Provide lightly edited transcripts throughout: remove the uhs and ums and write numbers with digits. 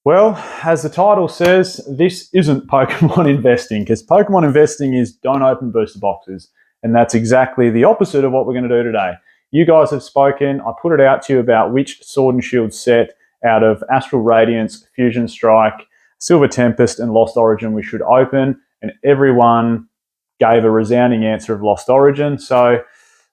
Well, as the title says, this isn't Pokemon investing, because Pokemon investing is don't open booster boxes. And that's exactly the opposite of what we're going to do today. You guys have spoken. I put it out to you about which Sword and Shield set out of Astral Radiance, Fusion Strike, Silver Tempest, and Lost Origin we should open. And everyone gave a resounding answer of Lost Origin. So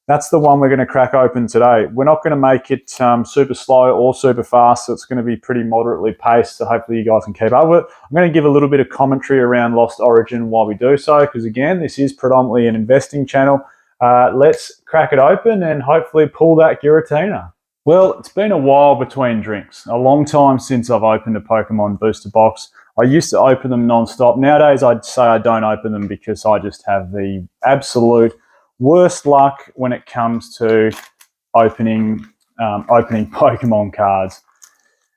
that's the one we're going to crack open today. We're not going to make it super slow or super fast, so it's going to be pretty moderately paced, so hopefully you guys can keep up with it. I'm going to give a little bit of commentary around Lost Origin while we do so, because again, this is predominantly an investing channel. Let's crack it open and hopefully pull that Giratina. Well, it's been a while between drinks. A long time since I've opened a Pokemon booster box. I used to open them non-stop. Nowadays, I'd say I don't open them because I just have the absolute worst luck when it comes to opening Pokemon cards.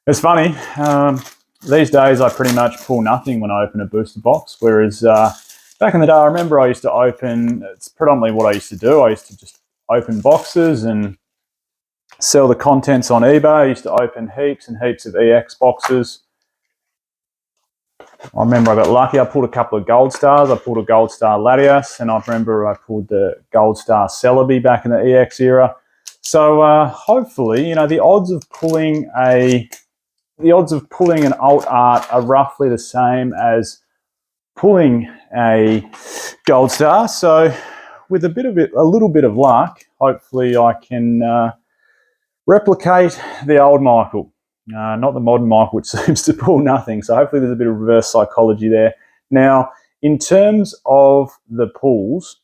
It's funny. These days, I pretty much pull nothing when I open a booster box. Whereas back in the day, I remember I used to open. It's predominantly what I used to do. I used to just open boxes and sell the contents on eBay. I used to open heaps and heaps of EX boxes. I remember I got lucky. I pulled a couple of Gold Stars. I pulled a Gold Star Latias, and I remember I pulled the Gold Star Celebi back in the EX era. So hopefully, the odds of pulling an alt art are roughly the same as pulling a Gold Star. So with a little bit of luck, hopefully I can replicate the old Michael. Not the modern Michael, which seems to pull nothing. So hopefully there's a bit of reverse psychology there. Now, in terms of the pulls,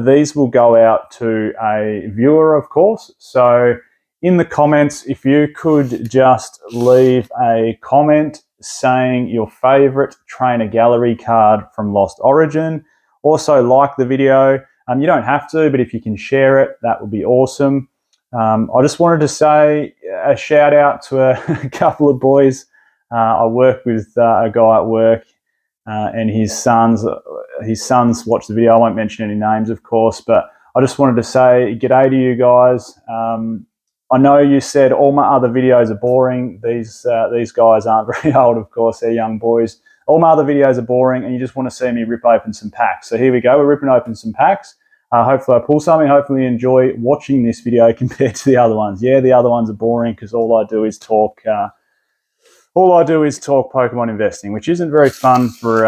these will go out to a viewer, of course. So in the comments, if you could just leave a comment saying your favorite trainer gallery card from Lost Origin. Also like the video. You don't have to, but if you can share it, that would be awesome. I just wanted to say a shout out to a couple of boys. I work with a guy at work and his sons watch the video. I won't mention any names, of course, but I just wanted to say g'day to you guys. I know you said all my other videos are boring. These guys aren't very old, of course. They're young boys. All my other videos are boring and you just want to see me rip open some packs. So here we go. We're ripping open some packs. Hopefully I pull something. Hopefully you enjoy watching this video compared to the other ones. Yeah, the other ones are boring because all I do is talk Pokemon investing, which isn't very fun for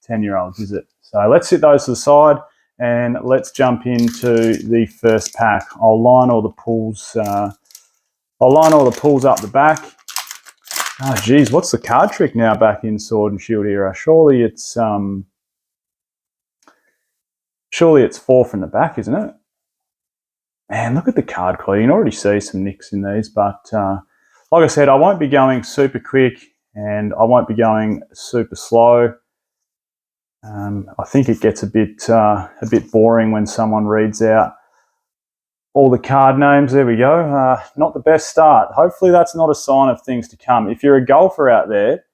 10-year-olds, is it? So let's sit those to the side and let's jump into the first pack. I'll line all the pulls. I'll line all the pulls up the back. Oh, geez, what's the card trick now back in Sword and Shield era? Surely it's 4 from the back, isn't it? Man, look at the card quality. You can already see some nicks in these, but like I said, I won't be going super quick and I won't be going super slow. I think it gets a bit boring when someone reads out all the card names. There we go. Not the best start. Hopefully that's not a sign of things to come. If you're a golfer out there,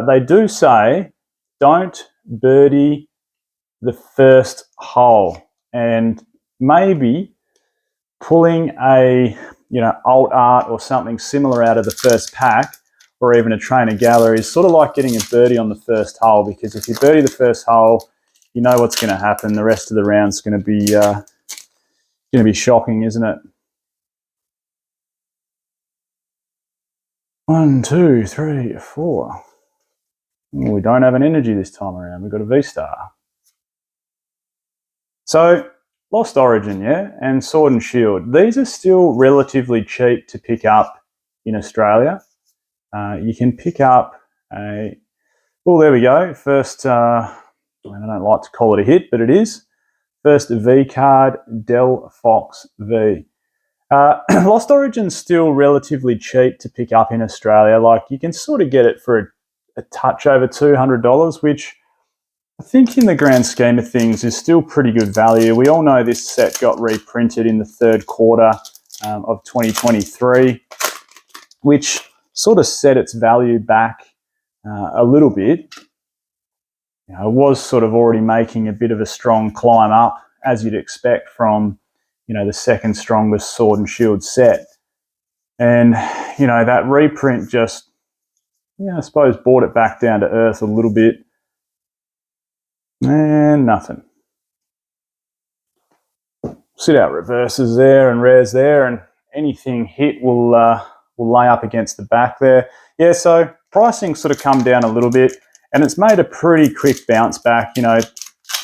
they do say don't birdie the first hole, and maybe pulling a alt art or something similar out of the first pack, or even a trainer gallery, is sort of like getting a birdie on the first hole, because if you birdie the first hole, you know what's going to happen. The rest of the round's going to be shocking, isn't it? 1, 2, 3, 4. We don't have an energy this time around. We've got a V-Star. So, Lost Origin, yeah, and Sword and Shield. These are still relatively cheap to pick up in Australia. You can pick up a... Well, there we go. First, I don't like to call it a hit, but it is. First V card, Delphox V. Lost Origin's still relatively cheap to pick up in Australia. Like, you can sort of get it for a touch over $200, which I think in the grand scheme of things is still pretty good value. We all know this set got reprinted in the third quarter of 2023, which sort of set its value back a little bit. It was sort of already making a bit of a strong climb up, as you'd expect from, the second strongest Sword and Shield set. And, that reprint just yeah, I suppose brought it back down to earth a little bit. And nothing. Sit out reverses there and rares there, and anything hit will lay up against the back there. Yeah, so pricing sort of come down a little bit, and it's made a pretty quick bounce back. You know,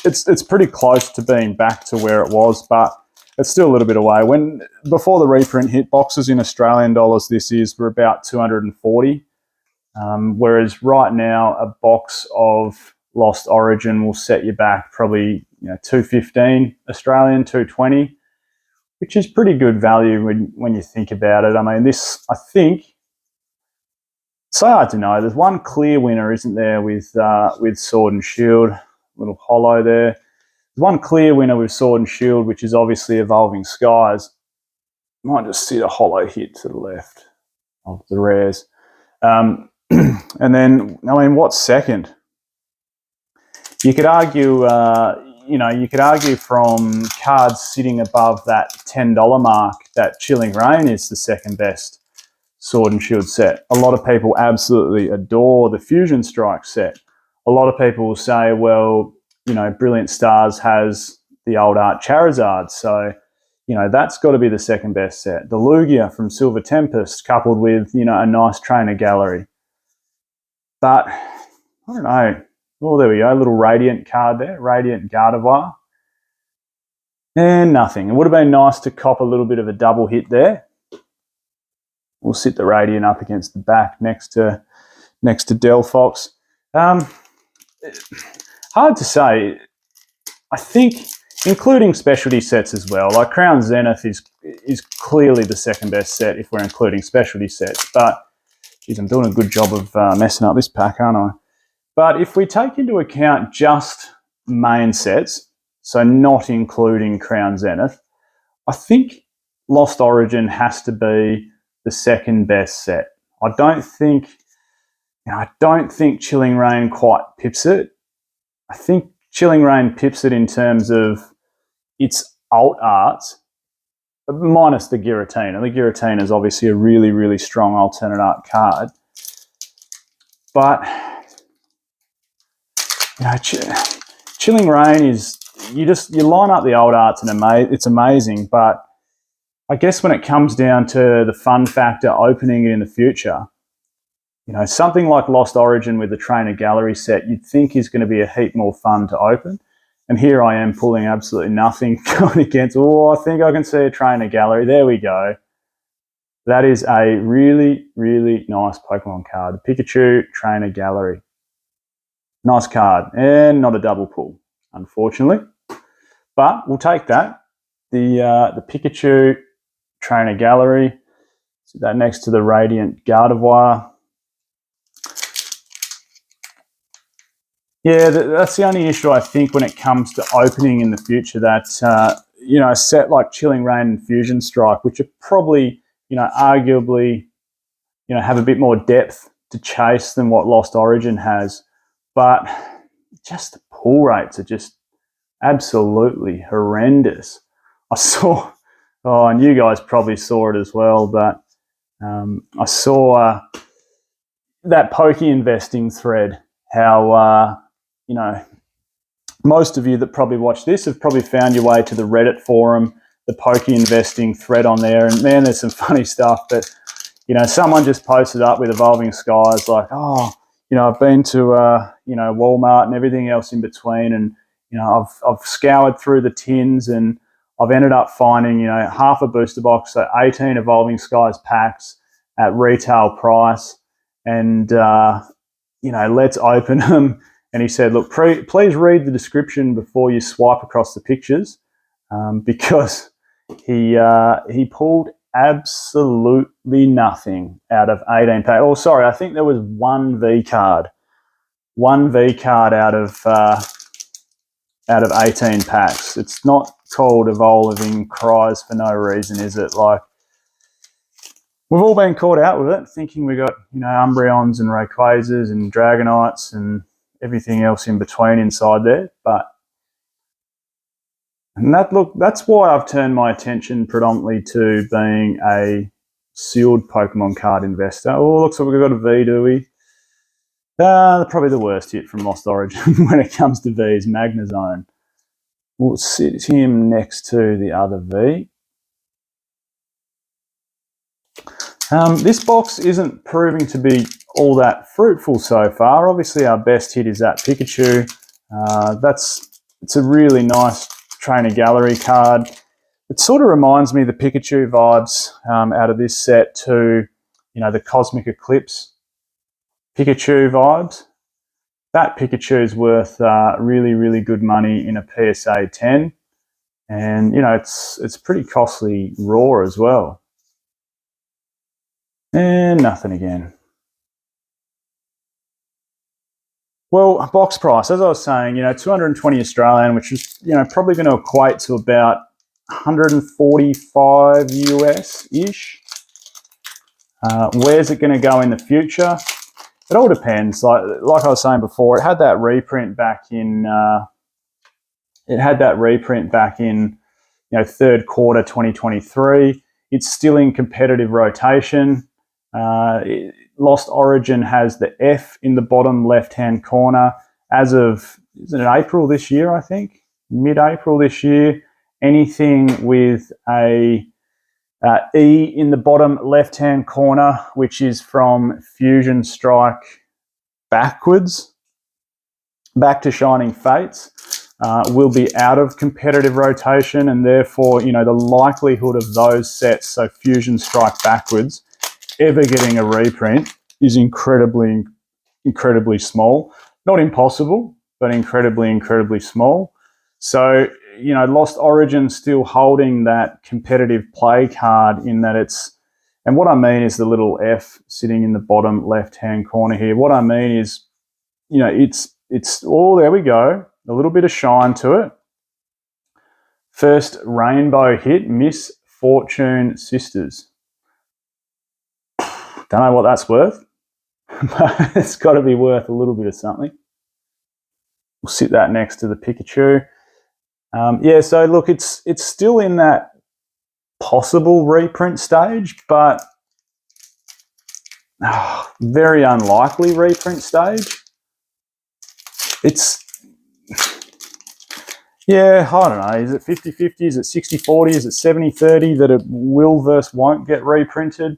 it's pretty close to being back to where it was, but it's still a little bit away. When before the reprint hit, boxes in Australian dollars this is were about 240, whereas right now a box of Lost Origin will set you back probably 215 Australian, 220, which is pretty good value when you think about it. I mean, this, I think, so hard to know. There's one clear winner, isn't there, with Sword and Shield, little hollow there. There's one clear winner with Sword and Shield, which is obviously Evolving Skies. Might just see the hollow hit to the left of the rares. And then, I mean, what's second? You could argue, you could argue from cards sitting above that $10 mark that Chilling Reign is the second best Sword and Shield set. A lot of people absolutely adore the Fusion Strike set. A lot of people will say, well, Brilliant Stars has the old art Charizard, so that's got to be the second best set. The Lugia from Silver Tempest, coupled with a nice trainer gallery. But I don't know. Oh, there we go. A little Radiant card there, Radiant Gardevoir. And nothing. It would have been nice to cop a little bit of a double hit there. We'll sit the Radiant up against the back next to Delphox. Hard to say. I think, including specialty sets as well, like Crown Zenith is clearly the second best set if we're including specialty sets. But, geez, I'm doing a good job of messing up this pack, aren't I? But if we take into account just main sets, so not including Crown Zenith, I think Lost Origin has to be the second best set. I don't think Chilling Reign quite pips it. I think Chilling Reign pips it in terms of its alt arts, minus the Giratina. The Giratina is obviously a really, really strong alternate art card. But Chilling Reign is, you line up the old arts and it's amazing, but I guess when it comes down to the fun factor opening it in the future, something like Lost Origin with the Trainer Gallery set, you'd think is going to be a heap more fun to open. And here I am pulling absolutely nothing, going against, I think I can see a Trainer Gallery. There we go. That is a really, really nice Pokemon card. The Pikachu Trainer Gallery. Nice card, and not a double pull, unfortunately. But we'll take that. The Pikachu Trainer Gallery. So that next to the Radiant Gardevoir. Yeah, that's the only issue I think when it comes to opening in the future. That a set like Chilling Reign and Fusion Strike, which are probably arguably have a bit more depth to chase than what Lost Origin has. But just the pull rates are just absolutely horrendous. I saw, and you guys probably saw it as well, but I saw that Poke investing thread, how, most of you that probably watch this have probably found your way to the Reddit forum, the Poke investing thread on there, and man, there's some funny stuff. But, someone just posted up with Evolving Skies like, I've been to, Walmart and everything else in between, and, I've scoured through the tins and I've ended up finding, half a booster box, so 18 Evolving Skies packs at retail price, and, let's open them. And he said, look, please read the description before you swipe across the pictures, because he pulled absolutely nothing out of 18 packs. Oh, sorry, I think there was one V card out of 18 packs. It's not called Evolving Cries for no reason, is it? Like, we've all been caught out with it, thinking we got Umbreons and Rayquazas and Dragonites and everything else in between inside there, that's why I've turned my attention predominantly to being a sealed Pokemon card investor. Oh, looks like we've got a V, do we? Probably the worst hit from Lost Origin when it comes to V is Magnezone. We'll sit him next to the other V. This box isn't proving to be all that fruitful so far. Obviously, our best hit is that Pikachu. It's a really nice trainer gallery card. It sort of reminds me of the Pikachu vibes out of this set to, the Cosmic Eclipse Pikachu vibes. That Pikachu is worth really, really good money in a PSA 10. And, it's pretty costly raw as well. And nothing again. Well, box price, as I was saying, 220 Australian, which is, probably going to equate to about 145 US-ish. Where's it going to go in the future? It all depends. Like I was saying before, it had that reprint back in. Third quarter 2023. It's still in competitive rotation. Lost Origin has the F in the bottom left-hand corner as of, is it April this year, I think? Mid-April this year. Anything with a E in the bottom left-hand corner, which is from Fusion Strike backwards, back to Shining Fates, will be out of competitive rotation, and therefore, the likelihood of those sets, so Fusion Strike backwards, ever getting a reprint is incredibly, incredibly small. Not impossible, but incredibly, incredibly small. So, Lost Origin still holding that competitive play card in that it's, and what I mean is the little F sitting in the bottom left-hand corner here. What I mean is, it's, oh, there we go. A little bit of shine to it. First rainbow hit, Miss Fortune Sisters. Don't know what that's worth, but it's got to be worth a little bit of something. We'll sit that next to the Pikachu. So look, it's still in that possible reprint stage, but very unlikely reprint stage. It's, I don't know, is it 50-50, is it 60-40, is it 70-30 that it will versus won't get reprinted?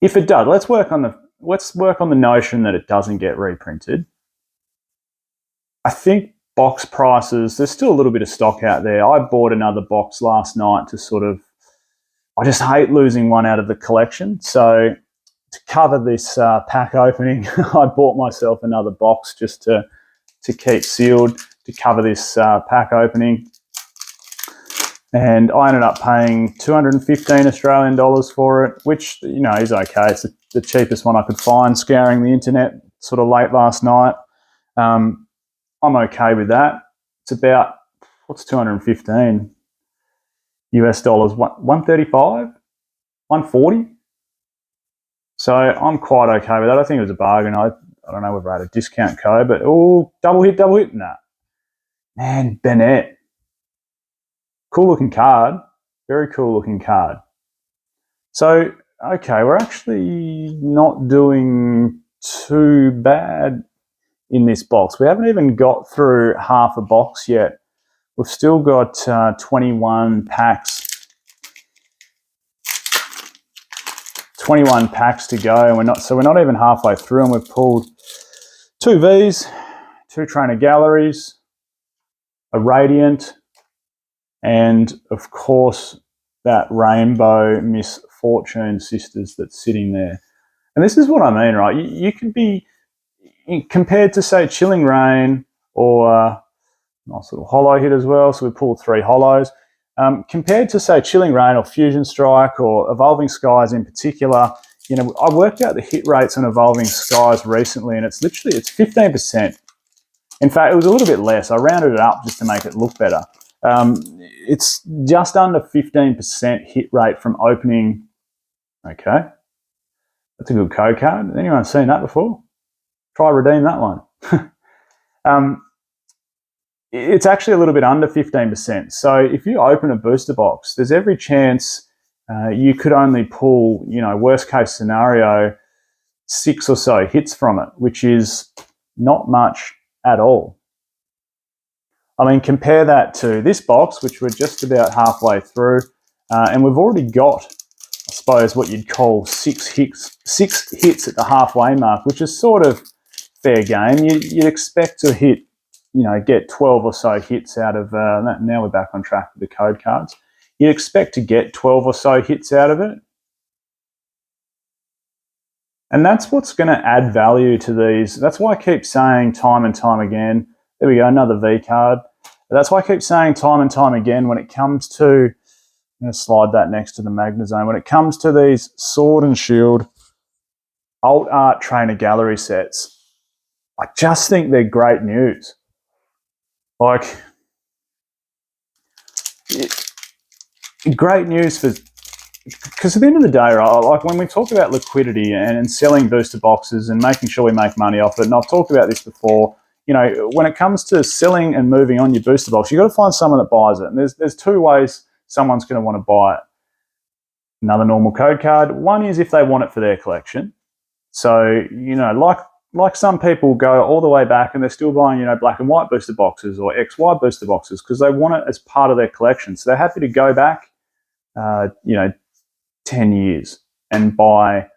If it does, let's work on the notion that it doesn't get reprinted. I think box prices, there's still a little bit of stock out there. I bought another box last night to I just hate losing one out of the collection. So to cover this pack opening, I bought myself another box just to keep sealed, to cover this pack opening. And I ended up paying 215 Australian dollars for it, which, is okay. It's the cheapest one I could find, scouring the internet sort of late last night. I'm okay with that. It's about, what's 215 US dollars? 135? 140? So I'm quite okay with that. I think it was a bargain. I don't know whether I had a discount code, but double hit. Nah. Man, Bennett. Cool looking card. Very cool looking card. So, okay, we're actually not doing too bad in this box. We haven't even got through half a box yet. We've still got 21 packs. 21 packs to go, and we're not even halfway through, and we've pulled 2 Vs, 2 trainer galleries, a Radiant, and of course that rainbow Miss Fortune Sisters that's sitting there. And this is what I mean, right? You could be, compared to say Chilling Reign or nice little holo hit as well. So we pulled 3 holos. Compared to say Chilling Reign or Fusion Strike or Evolving Skies in particular, I worked out the hit rates on Evolving Skies recently, and it's 15%. In fact, it was a little bit less. I rounded it up just to make it look better. It's just under 15% hit rate from opening. Okay, that's a good code card. Anyone seen that before? Try redeem that one. It's actually a little bit under 15%. So if you open a booster box, there's every chance you could only pull, worst case scenario, 6 or so hits from it, which is not much at all. I mean, compare that to this box, which we're just about halfway through, and we've already got, I suppose, what you'd call 6 hits at the halfway mark, which is sort of fair game. You'd expect to hit, get 12 or so hits out of that. Now we're back on track with the code cards. You'd expect to get 12 or so hits out of it. And that's what's going to add value to these. That's why I keep saying time and time again, there we go, another V card. That's why I keep saying time and time again when it comes to, I'm going to slide that next to the Magnezone, when it comes to these Sword and Shield Alt Art Trainer Gallery sets, I just think they're great news. Like, great news for, because at the end of the day, right, like when we talk about liquidity and selling booster boxes and making sure we make money off it, and I've talked about this before, when it comes to selling and moving on your booster box, you've got to find someone that buys it. And there's 2 ways someone's going to want to buy it. Another normal code card. One is if they want it for their collection. So, like some people go all the way back and they're still buying, black and white booster boxes or XY booster boxes because they want it as part of their collection. So they're happy to go back, 10 years and buy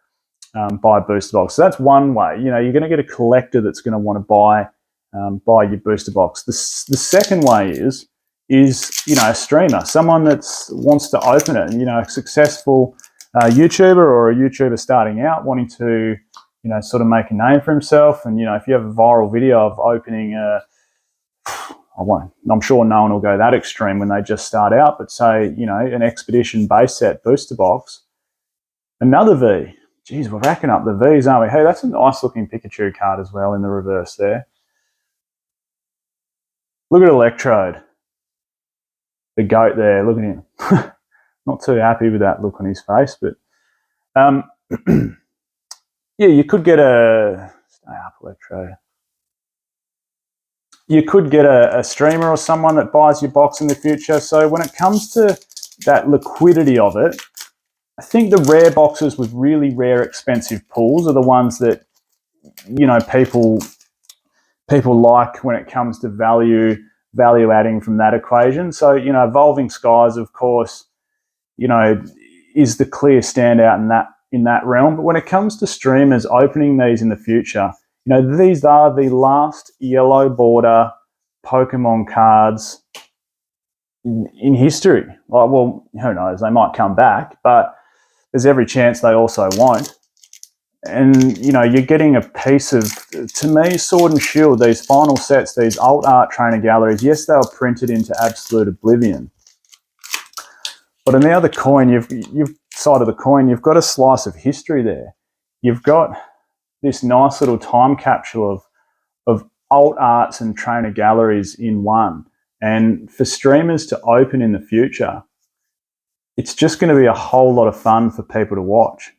booster box. So that's one way. You're going to get a collector that's going to want to buy your booster box. The second way is a streamer, someone that wants to open it, and a successful YouTuber or a YouTuber starting out wanting to sort of make a name for himself. And if you have a viral video of opening I'm sure no one will go that extreme when they just start out, but say, an Expedition base set booster box, another V. Geez, we're racking up the Vs, aren't we? Hey, that's a nice looking Pikachu card as well in the reverse there. Look at Electrode. The goat there, look at him. Not too happy with that look on his face, but yeah, you could get stay up, Electrode. You could get a streamer or someone that buys your box in the future. So when it comes to that liquidity of it, I think the rare boxes with really rare, expensive pulls are the ones that, people like when it comes to value adding from that equation. So, Evolving Skies, of course, is the clear standout in that realm. But when it comes to streamers opening these in the future, these are the last yellow border Pokemon cards in history. Well, who knows? They might come back, but there's every chance they also won't. And, you're getting a piece of, to me, Sword and Shield, these final sets, these Alt Art Trainer Galleries, yes, they were printed into absolute oblivion. But on the other coin, you've side of the coin, you've got a slice of history there. You've got this nice little time capsule of alt arts and trainer galleries in one. And for streamers to open in the future, it's just going to be a whole lot of fun for people to watch.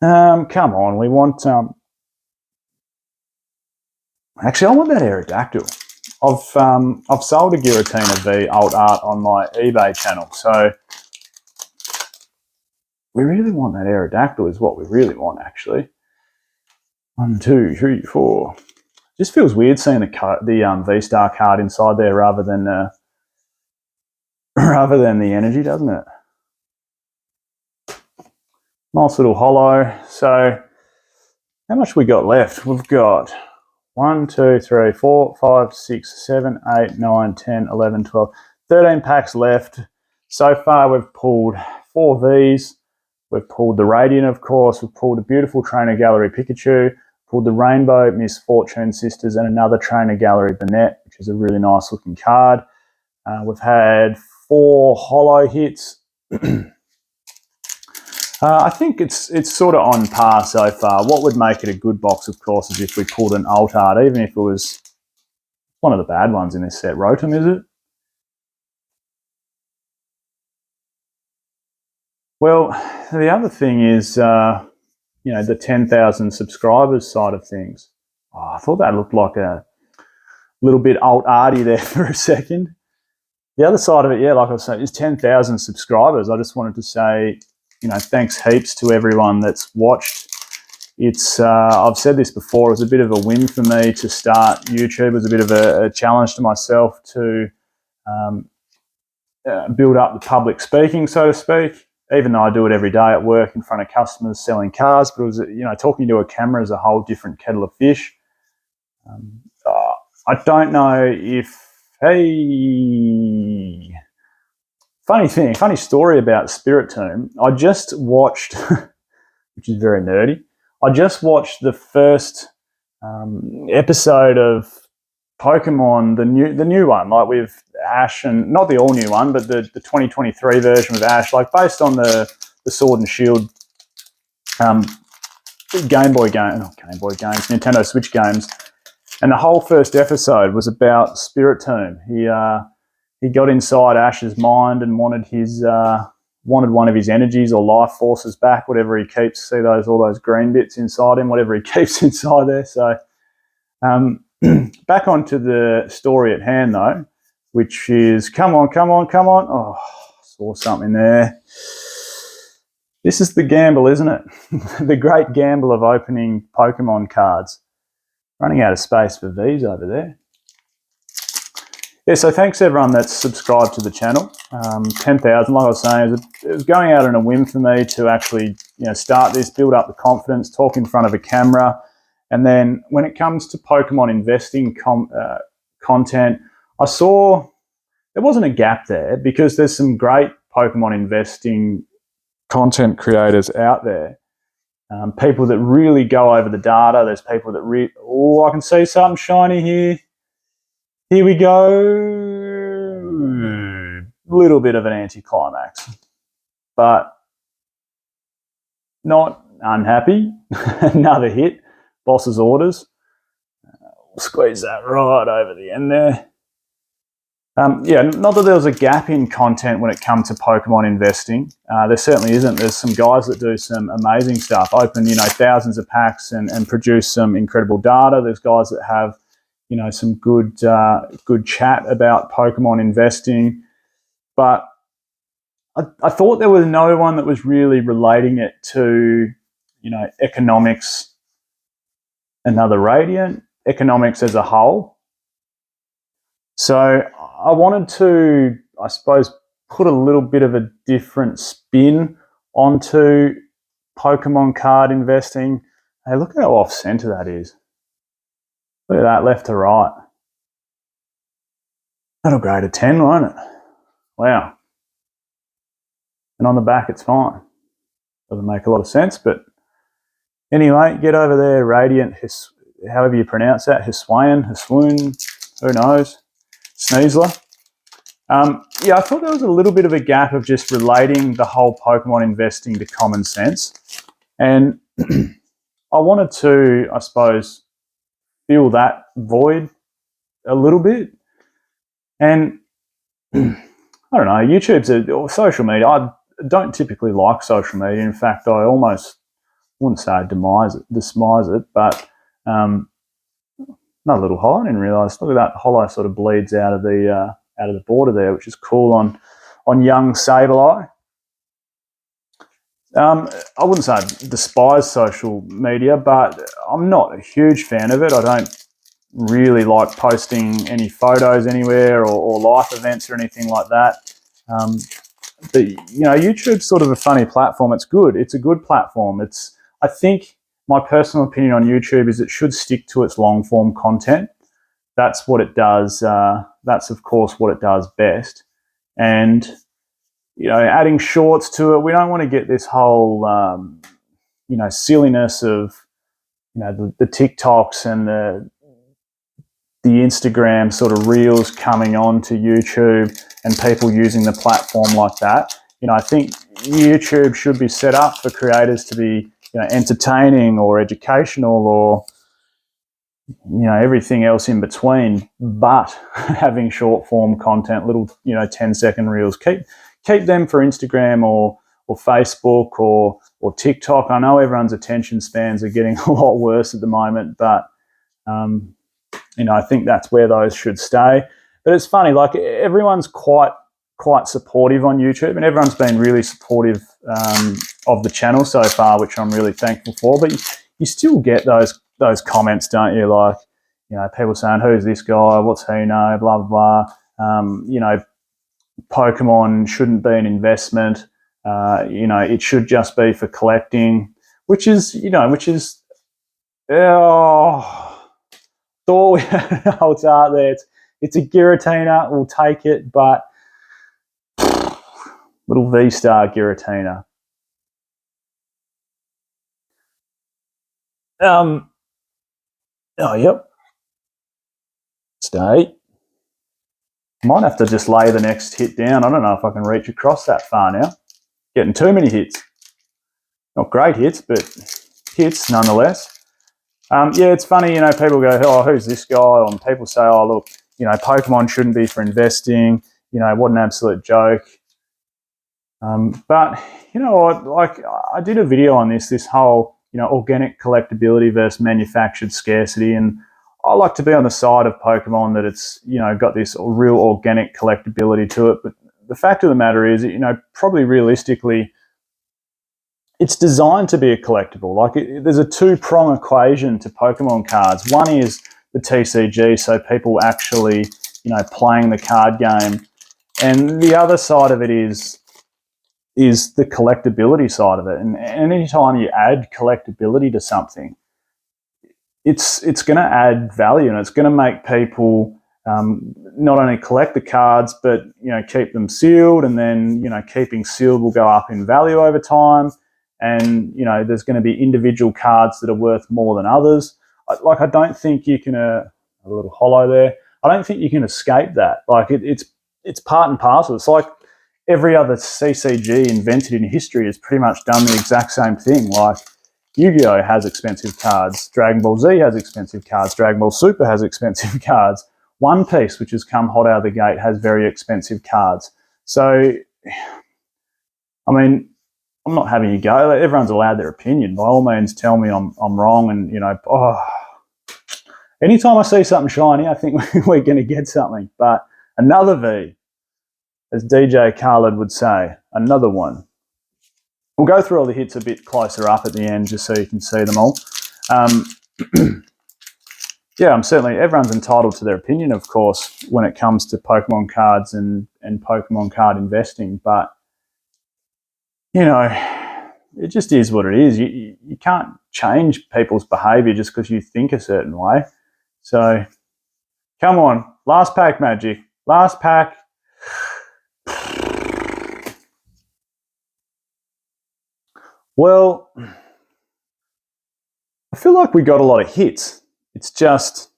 Come on, we want... Actually, I want that Aerodactyl. I've sold a Giratina V alt art on my eBay channel, so we really want that Aerodactyl is what we really want, actually. 1, 2, 3, 4. Just feels weird seeing the V-Star card inside there rather than the energy, doesn't it? Nice little holo. So how much we got left? We've got 1, 2, 3, 4, 5, 6, 7, 8, 9, 10, 11, 12, 13 packs left. So far we've pulled 4 Vs. We've pulled the Radiant, of course. We've pulled a beautiful Trainer Gallery Pikachu. Pulled the Rainbow Misfortune Sisters and another Trainer Gallery Banette, which is a really nice looking card. We've had 4 holo hits. I think it's sort of on par so far. What would make it a good box, of course, is if we pulled an alt art, even if it was one of the bad ones in this set. Rotom, is it? Well, the other thing is, the 10,000 subscribers side of things. Oh, I thought that looked like a little bit alt-arty there for a second. The other side of it, yeah, like I was saying, is 10,000 subscribers. I just wanted to say thanks heaps to everyone that's watched. It's I've said this before, it was a bit of a whim for me to start YouTube. It was a bit of a challenge to myself to build up the public speaking, so to speak, even though I do it every day at work in front of customers selling cars. But it was, talking to a camera is a whole different kettle of fish. I don't know if, funny story about Spirit Tomb. I just watched, which is very nerdy, I just watched the first episode of Pokemon, the new one, like with Ash, and not the all new one, but the 2023 version with Ash, like based on the Sword and Shield Nintendo Switch games. And the whole first episode was about Spirit Tomb. He got inside Ash's mind and wanted one of his energies or life forces back, whatever he keeps. See all those green bits inside him, whatever he keeps inside there. So back onto the story at hand, though, which is, come on. Oh, saw something there. This is the gamble, isn't it? The great gamble of opening Pokemon cards. Running out of space for V's over there. Yeah, so thanks everyone that's subscribed to the channel. 10,000, like I was saying, it was going out on a whim for me to actually start this, build up the confidence, talk in front of a camera. And then when it comes to Pokemon investing content, I saw there wasn't a gap there, because there's some great Pokemon investing content creators out there. People that really go over the data. There's people that I can see something shiny here. Here we go. Little bit of an anticlimax, but not unhappy. Another hit. Boss's orders. We'll squeeze that right over the end there. Not that there was a gap in content when it comes to Pokemon investing. There certainly isn't. There's some guys that do some amazing stuff, open thousands of packs and produce some incredible data. There's guys that have some good chat about Pokemon investing, but I thought there was no one that was really relating it to economics. Another Radiant, economics as a whole. So I wanted to, I suppose, put a little bit of a different spin onto Pokemon card investing. Hey, look how off center that is. Look at that, left to right. That'll grade a 10, won't it? Wow. And on the back, it's fine. Doesn't make a lot of sense, but anyway, get over there, Radiant, however you pronounce that, Hisuian, who knows, Sneasler. I thought there was a little bit of a gap of just relating the whole Pokemon investing to common sense. And I wanted to, I suppose, fill that void a little bit. And I don't know, YouTube's social media. I don't typically like social media. In fact, I almost wouldn't say despise it, but another little hollow. I didn't realise. Look at that hollow sort of bleeds out of the border there, which is cool on young Sableye. I wouldn't say I despise social media, but I'm not a huge fan of it. I don't really like posting any photos anywhere or life events or anything like that. But YouTube's sort of a funny platform. It's good. It's a good platform. I think my personal opinion on YouTube is it should stick to its long form content. That's what it does. That's of course what it does best. And adding shorts to it, we don't want to get this whole silliness of the TikToks and the Instagram sort of reels coming on to YouTube and people using the platform like that. I think YouTube should be set up for creators to be entertaining or educational or everything else in between, but having short form content, little 10-second reels, keep them for Instagram or Facebook or TikTok. I know everyone's attention spans are getting a lot worse at the moment, but I think that's where those should stay. But it's funny, like everyone's quite quite supportive on YouTube, and everyone's been really supportive of the channel so far, which I'm really thankful for. But you still get those comments, don't you? Like, you know, people saying, "Who's this guy? What's he know?" Blah blah blah. You know, Pokemon shouldn't be an investment. You know, it should just be for collecting, which is thought we had an old art there. It's a Giratina, we'll take it, but little V-Star Giratina. Oh, yep. Stay. Might have to just lay the next hit down. I don't know if I can reach across that far now. Getting too many hits. Not great hits, but hits nonetheless. Yeah, it's funny, you know, people go, "Oh, who's this guy?" And people say, "Oh, look, you know, Pokemon shouldn't be for investing. You know, what an absolute joke." But you know what? Like, I did a video on this whole, you know, organic collectability versus manufactured scarcity, and I like to be on the side of Pokemon that it's, you know, got this real organic collectability to it. But the fact of the matter is, you know, probably realistically, it's designed to be a collectible. Like, there's a two-prong equation to Pokemon cards. One is the TCG, so people actually, you know, playing the card game, and the other side of it is the collectability side of it. And anytime you add collectability to something, it's going to add value, and it's going to make people not only collect the cards, but, you know, keep them sealed, and then, you know, keeping sealed will go up in value over time. And, you know, there's going to be individual cards that are worth more than others. Like, I don't think you can, a little hollow there, I don't think you can escape that. Like, it's part and parcel. It's like every other CCG invented in history has pretty much done the exact same thing. Like, Yu-Gi-Oh! Has expensive cards, Dragon Ball Z has expensive cards, Dragon Ball Super has expensive cards, One Piece, which has come hot out of the gate, has very expensive cards. So, I mean, I'm not having a go. Everyone's allowed their opinion. By all means, tell me I'm wrong. And, you know, anytime I see something shiny, I think we're going to get something. But another V, as DJ Khaled would say, another one. We'll go through all the hits a bit closer up at the end, just so you can see them all. Yeah, everyone's entitled to their opinion, of course, when it comes to Pokemon cards and Pokemon card investing. But, you know, it just is what it is. You can't change people's behaviour just because you think a certain way. So, come on. Last pack, Magic. Last pack. Well, I feel like we got a lot of hits. It's just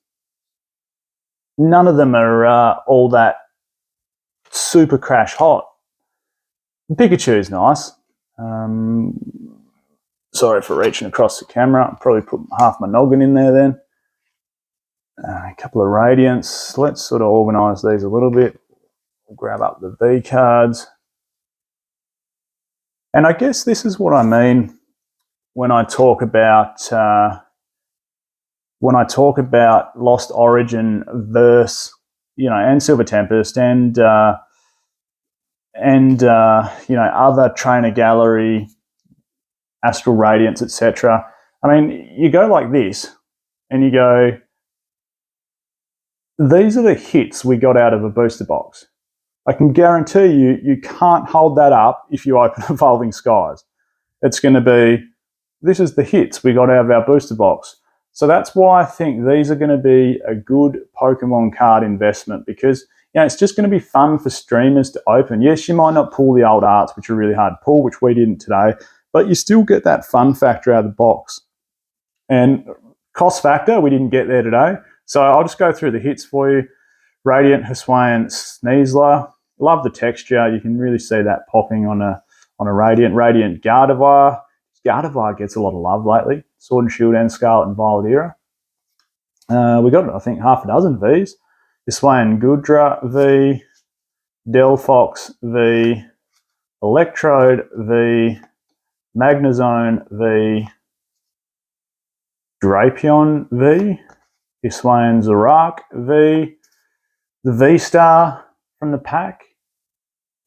none of them are all that super crash hot. Pikachu's nice. Sorry for reaching across the camera. I'll probably put half my noggin in there then. A couple of Radiants. Let's sort of organise these a little bit. We'll grab up the V cards. And I guess this is what I mean when I talk about Lost Origin versus, you know, and Silver Tempest and you know, other Trainer Gallery, Astral Radiance, etc. I mean, you go like this and you go, these are the hits we got out of a booster box. I can guarantee you can't hold that up if you open Evolving Skies. It's going to be, this is the hits we got out of our booster box. So that's why I think these are going to be a good Pokemon card investment, because, you know, it's just going to be fun for streamers to open. Yes, you might not pull the old arts, which are really hard to pull, which we didn't today, but you still get that fun factor out of the box. And cost factor, we didn't get there today. So I'll just go through the hits for you. Radiant Hisuian Sneasler. Love the texture. You can really see that popping on a Radiant. Radiant Gardevoir. Gardevoir gets a lot of love lately. Sword and Shield and Scarlet and Violet era. We got, I think, half a dozen Vs. Hisuian Goodra V. Delphox V. Electrode V. Magnezone V. Drapion V. Hisuian Zorak V. The V-Star from the pack.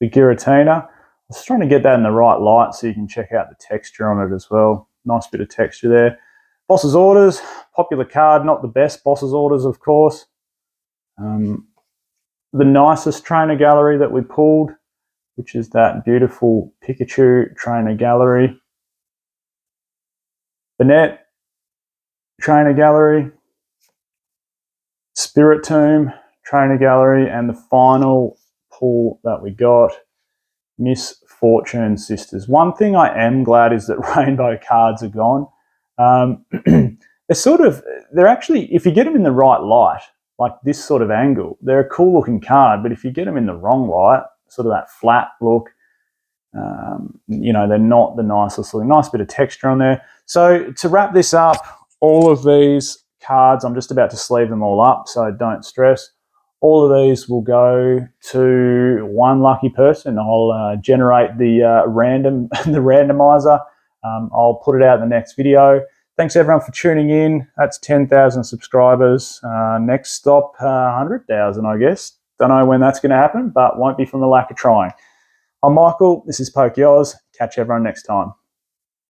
the Giratina. I was trying to get that in the right light so you can check out the texture on it as well. Nice bit of texture there. Boss's Orders, popular card, not the best Boss's Orders, of course. The nicest trainer gallery that we pulled, which is that beautiful Pikachu trainer gallery. Banette trainer gallery. Spiritomb trainer gallery, and the final pull that we got, Miss Fortune Sisters. One thing I am glad is that rainbow cards are gone. They're actually, if you get them in the right light, like this sort of angle, they're a cool looking card, but if you get them in the wrong light, sort of that flat look, they're not the nicest looking. Nice bit of texture on there. So to wrap this up, all of these cards, I'm just about to sleeve them all up, so don't stress. All of these will go to one lucky person. I'll generate the randomizer. I'll put it out in the next video. Thanks everyone for tuning in. That's 10,000 subscribers. Next stop, 100,000, I guess. Don't know when that's going to happen, but won't be from the lack of trying. I'm Michael. This is Pokey Oz. Catch everyone next time.